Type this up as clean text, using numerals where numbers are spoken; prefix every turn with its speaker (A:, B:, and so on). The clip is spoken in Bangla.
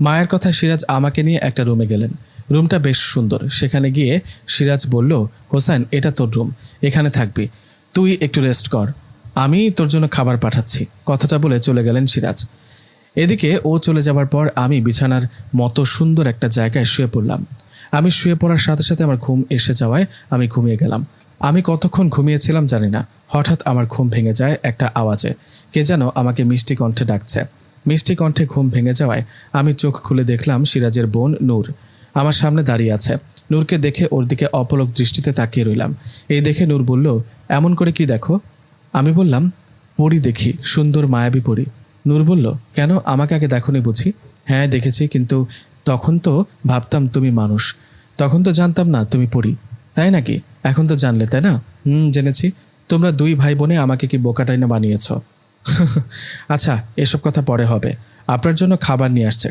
A: মায়ের কথা সিরাজ আমাকে নিয়ে একটা রুমে গেলেন। রুমটা বেশ সুন্দর। সেখানে গিয়ে সিরাজ বলল, হোসেন এটা তোর রুম, এখানে থাকবি, তুই একটু রেস্ট কর, আমি তোর জন্য খাবার পাঠাচ্ছি। কথাটা বলে চলে গেলেন সিরাজ। এদিকে ও চলে যাবার পর আমি বিছানার মতো সুন্দর একটা জায়গায় শুয়ে পড়লাম। আমি শুয়ে পড়ার সাথে সাথে আমার ঘুম এসে যাওয়ায় আমি ঘুমিয়ে গেলাম। আমি কতক্ষণ ঘুমিয়েছিলাম জানি না। হঠাৎ আমার ঘুম ভেঙে যায় একটা আওয়াজে। কে যেন আমাকে মিষ্টি কণ্ঠে ডাকছে। মিষ্টি কণ্ঠে ঘুম ভেঙে যাওয়ায় আমি চোখ খুলে দেখলাম সিরাজের বোন নূর আমার সামনে দাঁড়িয়ে আছে। নূরকে দেখে ওর দিকে অপলক দৃষ্টিতে তাকিয়ে রইলাম। এই দেখে নূর বলল, এমন করে কি দেখো? আমি বললাম, পরী দেখি, সুন্দর মায়াবী পরী। নূর বলল, কেন, আমাকে আগে দেখোনি বুঝি? হ্যাঁ দেখেছি, কিন্তু তখন তো ভাবতাম তুমি মানুষ, তখন তো জানতাম না তুমি পরী। তাই নাকি? এখন তো জানলে, তাই না? জেনেছি। তোমরা দুই ভাই বোনে আমাকে কি বোকাটাইনা বানিয়েছ? আচ্ছা, এসব কথা পরে হবে। আপনার জন্য খাবার নিয়ে আসছে।